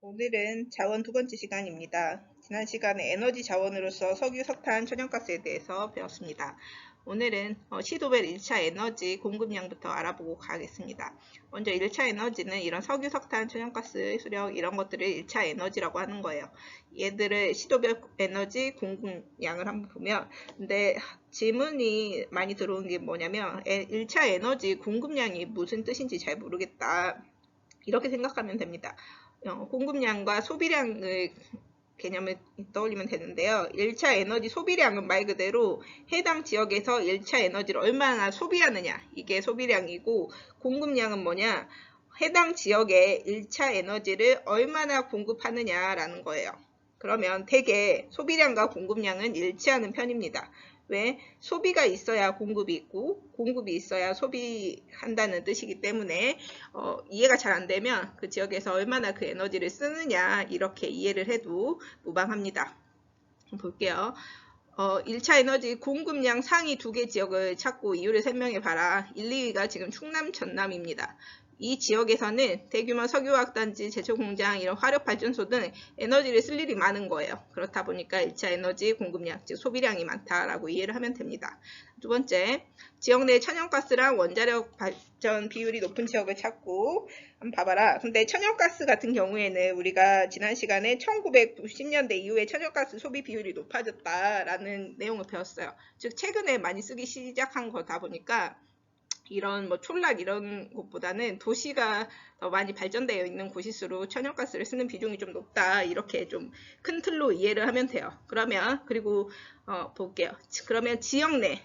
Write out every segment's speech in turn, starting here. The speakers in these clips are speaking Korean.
오늘은 자원 두 번째 시간입니다. 지난 시간에 에너지 자원으로서 석유, 석탄, 천연가스에 대해서 배웠습니다. 오늘은 시도별 1차 에너지 공급량부터 알아보고 가겠습니다. 먼저 1차 에너지는 이런 석유, 석탄, 천연가스, 수력 이런 것들을 1차 에너지라고 하는 거예요. 얘들을 시도별 에너지 공급량을 한번 보면 근데 질문이 많이 들어오는 게 뭐냐면 1차 에너지 공급량이 무슨 뜻인지 잘 모르겠다. 이렇게 생각하면 됩니다. 공급량과 소비량의 개념을 떠올리면 되는데요. 1차 에너지 소비량은 말 그대로 해당 지역에서 1차 에너지를 얼마나 소비하느냐, 이게 소비량이고, 공급량은 뭐냐, 해당 지역에 1차 에너지를 얼마나 공급하느냐라는 거예요. 그러면 대개 소비량과 공급량은 일치하는 편입니다. 왜? 소비가 있어야 공급이 있고 공급이 있어야 소비한다는 뜻이기 때문에 이해가 잘 안 되면 그 지역에서 얼마나 그 에너지를 쓰느냐 이렇게 이해를 해도 무방합니다. 볼게요. 1차 에너지 공급량 상위 2개 지역을 찾고 이유를 설명해 봐라. 1, 2위가 지금 충남, 전남입니다. 이 지역에서는 대규모 석유화학단지, 제초공장, 이런 화력발전소 등 에너지를 쓸 일이 많은 거예요. 그렇다 보니까 1차 에너지 공급량, 즉 소비량이 많다라고 이해를 하면 됩니다. 두 번째, 지역 내 천연가스랑 원자력 발전 비율이 높은 지역을 찾고 한번 봐봐라. 근데 천연가스 같은 경우에는 우리가 지난 시간에 1990년대 이후에 천연가스 소비 비율이 높아졌다라는 내용을 배웠어요. 즉 최근에 많이 쓰기 시작한 거다 보니까 이런 뭐 촌락 이런 곳보다는 도시가 더 많이 발전되어 있는 곳일수록 천연가스를 쓰는 비중이 좀 높다, 이렇게 좀 큰 틀로 이해를 하면 돼요. 그러면 그리고 볼게요. 그러면 지역 내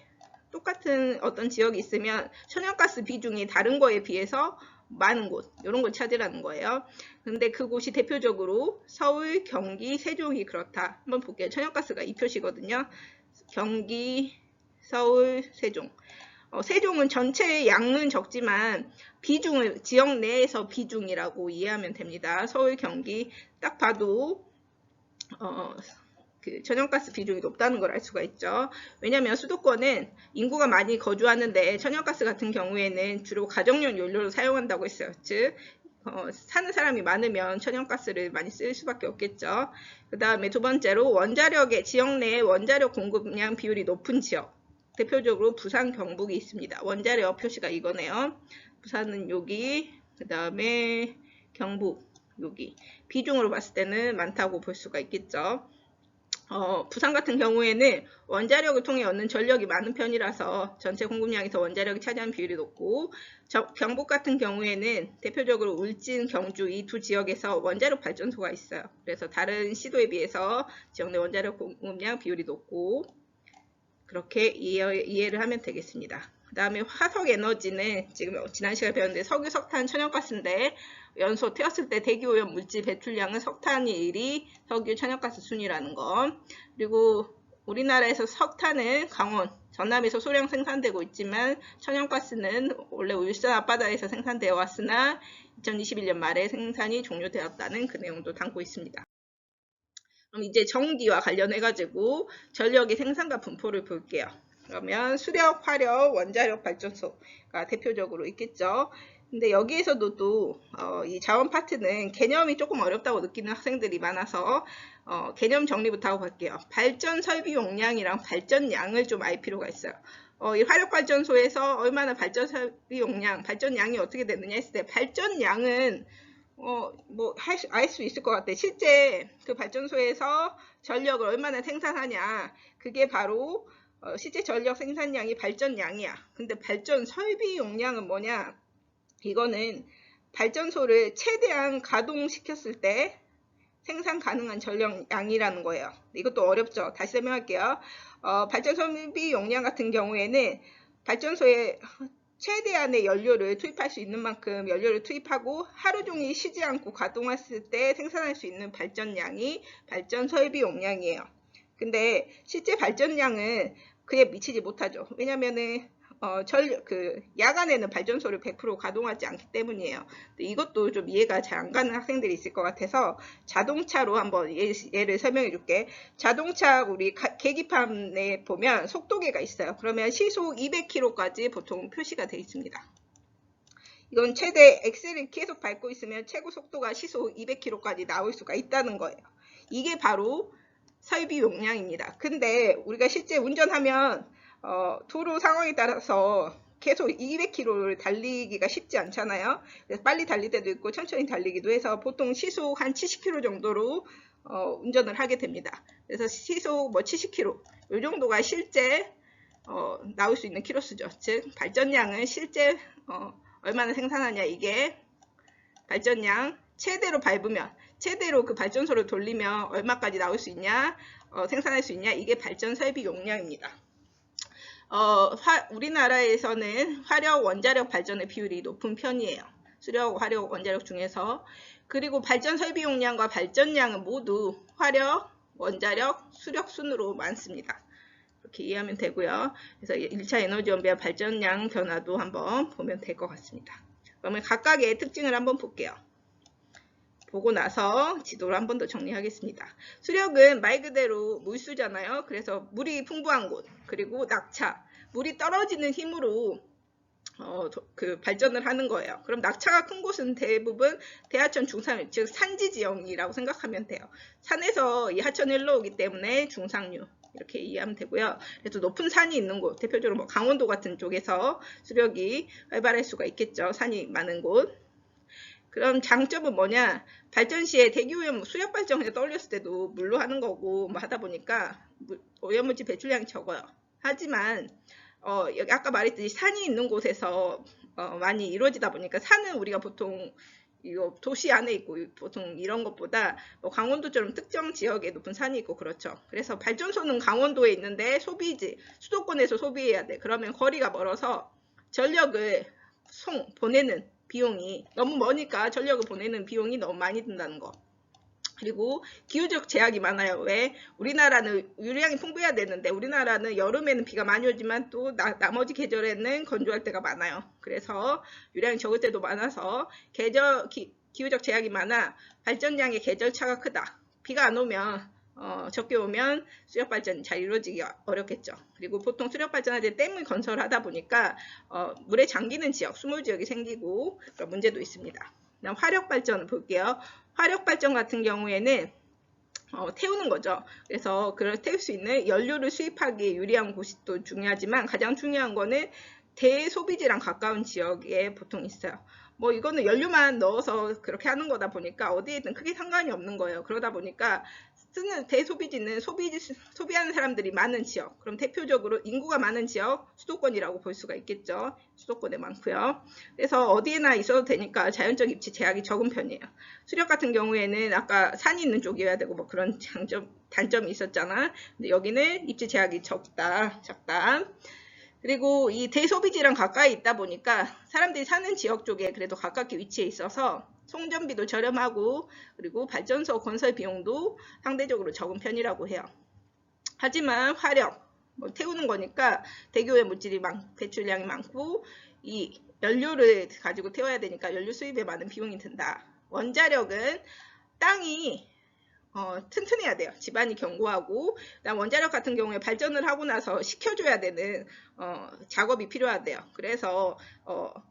똑같은 어떤 지역이 있으면 천연가스 비중이 다른 거에 비해서 많은 곳, 이런 걸 찾으라는 거예요. 근데 그곳이 대표적으로 서울, 경기, 세종이 그렇다. 한번 볼게요. 천연가스가 이 표시거든요. 경기, 서울, 세종. 세종은 전체의 양은 적지만 비중을 지역 내에서 비중이라고 이해하면 됩니다. 서울, 경기 딱 봐도 그 천연가스 비중이 높다는 걸 알 수가 있죠. 왜냐하면 수도권은 인구가 많이 거주하는데 천연가스 같은 경우에는 주로 가정용 연료로 사용한다고 했어요. 즉 사는 사람이 많으면 천연가스를 많이 쓸 수밖에 없겠죠. 그 다음에 두 번째로 원자력의 지역 내에 원자력 공급량 비율이 높은 지역. 대표적으로 부산, 경북이 있습니다. 원자력 표시가 이거네요. 부산은 여기, 그 다음에 경북 여기. 비중으로 봤을 때는 많다고 볼 수가 있겠죠. 부산 같은 경우에는 원자력을 통해 얻는 전력이 많은 편이라서 전체 공급량에서 원자력이 차지하는 비율이 높고, 경북 같은 경우에는 대표적으로 울진, 경주 이 두 지역에서 원자력 발전소가 있어요. 그래서 다른 시도에 비해서 지역 내 원자력 공급량 비율이 높고, 그렇게 이해를 하면 되겠습니다. 그 다음에 화석 에너지는 지금 지난 시간에 배웠는데 석유, 석탄, 천연가스인데 연소 태웠을 때 대기오염 물질 배출량은 석탄이 1위, 석유, 천연가스 순위라는 거. 그리고 우리나라에서 석탄은 강원, 전남에서 소량 생산되고 있지만 천연가스는 원래 울산 앞바다에서 생산되어 왔으나 2021년 말에 생산이 종료되었다는 그 내용도 담고 있습니다. 그럼 이제 전기와 관련해가지고 전력의 생산과 분포를 볼게요. 그러면 수력, 화력, 원자력 발전소가 대표적으로 있겠죠. 근데 여기에서도 또 이 자원 파트는 개념이 조금 어렵다고 느끼는 학생들이 많아서 개념 정리부터 하고 갈게요. 발전 설비 용량이랑 발전량을 좀 알 필요가 있어요. 이 화력발전소에서 얼마나 발전 설비 용량, 발전량이 어떻게 되느냐 했을 때 발전량은 알 수 있을 것 같아. 실제 그 발전소에서 전력을 얼마나 생산하냐. 그게 바로 실제 전력 생산량이 발전량이야. 근데 발전 설비 용량은 뭐냐? 이거는 발전소를 최대한 가동시켰을 때 생산 가능한 전력량이라는 거예요. 이것도 어렵죠. 다시 설명할게요. 발전 설비 용량 같은 경우에는 발전소에 최대한의 연료를 투입할 수 있는 만큼 연료를 투입하고 하루 종일 쉬지 않고 가동했을 때 생산할 수 있는 발전량이 발전 설비 용량이에요. 근데 실제 발전량은 그에 미치지 못하죠. 왜냐면은 야간에는 발전소를 100% 가동하지 않기 때문이에요. 이것도 좀 이해가 잘 안 가는 학생들이 있을 것 같아서 자동차로 한번 예를 설명해 줄게. 자동차 우리 계기판에 보면 속도계가 있어요. 그러면 시속 200km까지 보통 표시가 되어 있습니다. 이건 최대 엑셀을 계속 밟고 있으면 최고 속도가 시속 200km까지 나올 수가 있다는 거예요. 이게 바로 설비 용량입니다. 근데 우리가 실제 운전하면 도로 상황에 따라서 계속 200km를 달리기가 쉽지 않잖아요. 그래서 빨리 달릴 때도 있고 천천히 달리기도 해서 보통 시속 한 70km 정도로 운전을 하게 됩니다. 그래서 시속 뭐 70km 이 정도가 실제 나올 수 있는 키로수죠. 즉 발전량은 실제 얼마나 생산하냐, 이게 발전량, 최대로 밟으면 최대로 그 발전소를 돌리면 얼마까지 나올 수 있냐, 생산할 수 있냐, 이게 발전 설비 용량입니다. 우리나라에서는 화력 원자력 발전의 비율이 높은 편이에요. 수력, 화력, 원자력 중에서. 그리고 발전 설비 용량과 발전량은 모두 화력, 원자력, 수력 순으로 많습니다. 이렇게 이해하면 되고요. 그래서 1차 에너지 원비와 발전량 변화도 한번 보면 될 것 같습니다. 그러면 각각의 특징을 한번 볼게요. 보고 나서 지도를 한 번 더 정리하겠습니다. 수력은 말 그대로 물수잖아요. 그래서 물이 풍부한 곳, 그리고 낙차, 물이 떨어지는 힘으로 그 발전을 하는 거예요. 그럼 낙차가 큰 곳은 대부분 대하천 중상류, 즉 산지 지형이라고 생각하면 돼요. 산에서 이 하천이 흘러오기 때문에 중상류 이렇게 이해하면 되고요. 그래서 높은 산이 있는 곳, 대표적으로 뭐 강원도 같은 쪽에서 수력이 활발할 수가 있겠죠. 산이 많은 곳. 그럼 장점은 뭐냐? 발전 시에 대기오염 수력 발전을 떠올렸을 때도 물로 하는 거고 뭐 하다 보니까 오염물질 배출량이 적어요. 하지만 여기 아까 말했듯이 산이 있는 곳에서 많이 이루어지다 보니까 산은 우리가 보통 이거 도시 안에 있고 보통 이런 것보다 뭐 강원도처럼 특정 지역에 높은 산이 있고 그렇죠. 그래서 발전소는 강원도에 있는데 소비지 수도권에서 소비해야 돼. 그러면 거리가 멀어서 전력을 보내는 비용이 너무 머니까 전력을 보내는 비용이 너무 많이 든다는 거. 그리고 기후적 제약이 많아요. 왜? 우리나라는 유량이 풍부해야 되는데 우리나라는 여름에는 비가 많이 오지만 또 나머지 계절에는 건조할 때가 많아요. 그래서 유량이 적을 때도 많아서 기후적 제약이 많아 발전량의 계절차가 크다. 비가 안 오면 적게 오면 수력 발전이 잘 이루어지기가 어렵겠죠. 그리고 보통 수력 발전할 때 댐을 건설하다 보니까 물에 잠기는 지역, 수몰 지역이 생기고 그런 문제도 있습니다. 그다음 화력 발전을 볼게요. 화력 발전 같은 경우에는 태우는 거죠. 그래서 그걸 태울 수 있는 연료를 수입하기에 유리한 곳이 또 중요하지만 가장 중요한 거는 대소비지랑 가까운 지역에 보통 있어요. 뭐 이거는 연료만 넣어서 그렇게 하는 거다 보니까 어디에든 크게 상관이 없는 거예요. 그러다 보니까 쓰는 대소비지는 소비하는 사람들이 많은 지역, 그럼 대표적으로 인구가 많은 지역, 수도권이라고 볼 수가 있겠죠. 수도권에 많고요. 그래서 어디에나 있어도 되니까 자연적 입지 제약이 적은 편이에요. 수력 같은 경우에는 아까 산이 있는 쪽이어야 되고 뭐 그런 단점이 있었잖아. 근데 여기는 입지 제약이 작다. 그리고 이 대소비지랑 가까이 있다 보니까 사람들이 사는 지역 쪽에 그래도 가깝게 위치해 있어서 송전비도 저렴하고 그리고 발전소 건설 비용도 상대적으로 적은 편이라고 해요. 하지만 화력, 뭐 태우는 거니까 대기오염 물질이 배출량이 많고 이 연료를 가지고 태워야 되니까 연료 수입에 많은 비용이 든다. 원자력은 땅이 튼튼해야 돼요. 집안이 견고하고 그다음 원자력 같은 경우에 발전을 하고 나서 식혀줘야 되는 작업이 필요하대요. 그래서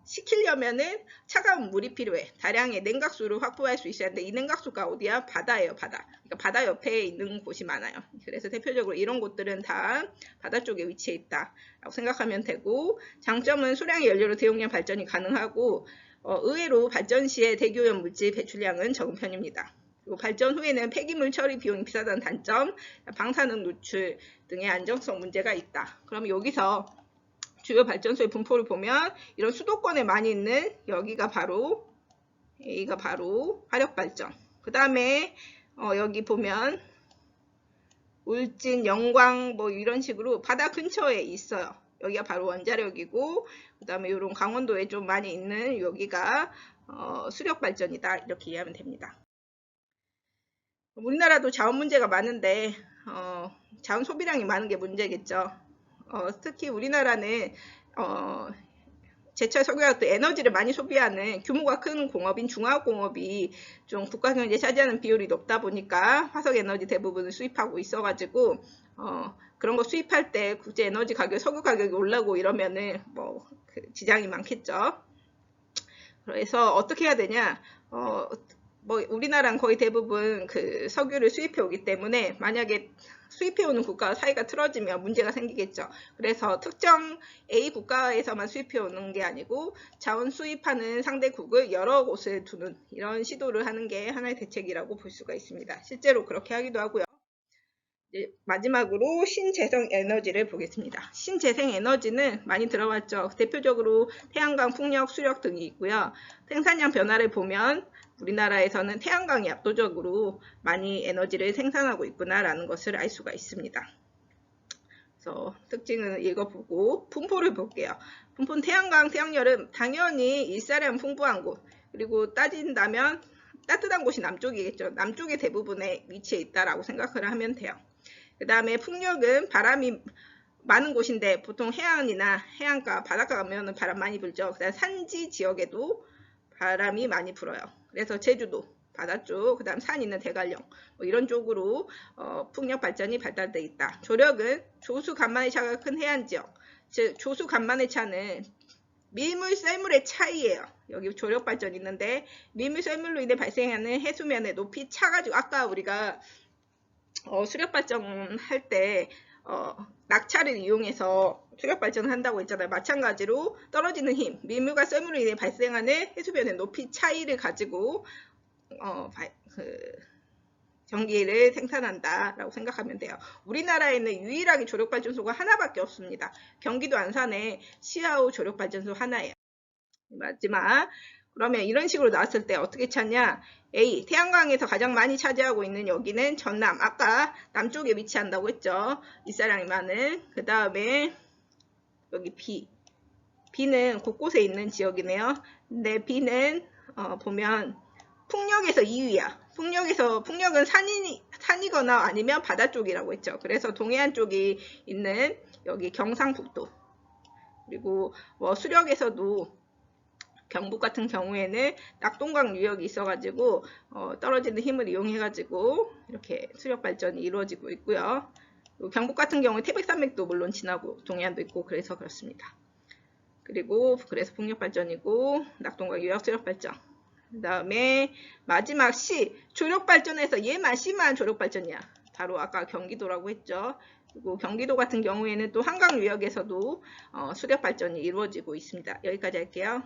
식히려면은 차가운 물이 필요해. 다량의 냉각수를 확보할 수 있어야 하는데 이 냉각수가 어디야? 바다예요. 바다. 그러니까 바다 옆에 있는 곳이 많아요. 그래서 대표적으로 이런 곳들은 다 바다 쪽에 위치해 있다라고 생각하면 되고 장점은 소량의 연료로 대용량 발전이 가능하고 의외로 발전 시에 대기오염 물질 배출량은 적은 편입니다. 그리고 발전 후에는 폐기물 처리 비용이 비싸다는 단점, 방사능 노출 등의 안정성 문제가 있다. 그럼 여기서 주요 발전소의 분포를 보면 이런 수도권에 많이 있는 여기가 바로 화력 발전. 그 다음에 여기 보면 울진, 영광 뭐 이런 식으로 바다 근처에 있어요. 여기가 바로 원자력이고 그 다음에 이런 강원도에 좀 많이 있는 여기가 수력 발전이다. 이렇게 이해하면 됩니다. 우리나라도 자원 문제가 많은데 자원 소비량이 많은 게 문제겠죠. 특히 우리나라는 제철 석유와 또 에너지를 많이 소비하는 규모가 큰 공업인 중화공업이 좀 국가 경제에 차지하는 비율이 높다 보니까 화석 에너지 대부분을 수입하고 있어가지고 그런 거 수입할 때 국제 에너지 가격, 석유 가격이 올라고 이러면은 뭐 지장이 많겠죠. 그래서 어떻게 해야 되냐? 뭐 우리나라는 거의 대부분 그 석유를 수입해 오기 때문에 만약에 수입해 오는 국가와 사이가 틀어지면 문제가 생기겠죠. 그래서 특정 A 국가에서만 수입해 오는 게 아니고 자원 수입하는 상대국을 여러 곳에 두는 이런 시도를 하는 게 하나의 대책이라고 볼 수가 있습니다. 실제로 그렇게 하기도 하고요. 이제 마지막으로 신재생 에너지를 보겠습니다. 신재생 에너지는 많이 들어봤죠. 대표적으로 태양광, 풍력, 수력 등이 있고요. 생산량 변화를 보면 우리나라에서는 태양광이 압도적으로 많이 에너지를 생산하고 있구나라는 것을 알 수가 있습니다. 그래서 특징을 읽어보고 분포를 볼게요. 분포는 태양광, 태양열은 당연히 일사량 풍부한 곳, 그리고 따진다면 따뜻한 곳이 남쪽이겠죠. 남쪽의 대부분에 위치해 있다라고 생각을 하면 돼요. 그 다음에 풍력은 바람이 많은 곳인데 보통 해안이나 해안가, 바닷가 가면 바람 많이 불죠. 그다음 산지 지역에도 바람이 많이 불어요. 그래서 제주도 바다 쪽, 그 다음 산 있는 대관령 뭐 이런 쪽으로 풍력 발전이 발달되어 있다. 조력은 조수 간만의 차가 큰 해안 지역, 즉 조수 간만의 차는 밀물 썰물의 차이예요. 여기 조력 발전이 있는데 밀물 썰물로 인해 발생하는 해수면의 높이 차가지고 아까 우리가 수력 발전할 때 낙차를 이용해서 수력 발전을 한다고 했잖아요. 마찬가지로 떨어지는 힘, 밀물과 썰물로 인해 발생하는 해수면의 높이 차이를 가지고 전기를 생산한다라고 생각하면 돼요. 우리나라에는 유일하게 조력발전소가 하나밖에 없습니다. 경기도 안산에 시아우 조력발전소 하나예요. 마지막, 그러면 이런 식으로 나왔을 때 어떻게 찾냐? A, 태양광에서 가장 많이 차지하고 있는 여기는 전남, 아까 남쪽에 위치한다고 했죠. 일사량이 많은. 그 다음에 여기 B, B는 곳곳에 있는 지역이네요. 근데 B는 보면 풍력에서 2위야. 풍력은 산이거나 아니면 바다 쪽이라고 했죠. 그래서 동해안 쪽이 있는 여기 경상북도, 그리고 수력에서도 경북 같은 경우에는 낙동강 유역이 있어가지고 떨어지는 힘을 이용해가지고 이렇게 수력 발전이 이루어지고 있고요. 경북 같은 경우에 태백산맥도 물론 지나고 동해안도 있고 그래서 그렇습니다. 그리고 그래서 풍력 발전이고 낙동강 유역 수력 발전. 그 다음에 마지막 C, 조력발전에서 얘만 C만 조력발전이야. 바로 아까 경기도라고 했죠. 그리고 경기도 같은 경우에는 또 한강 유역에서도 수력발전이 이루어지고 있습니다. 여기까지 할게요.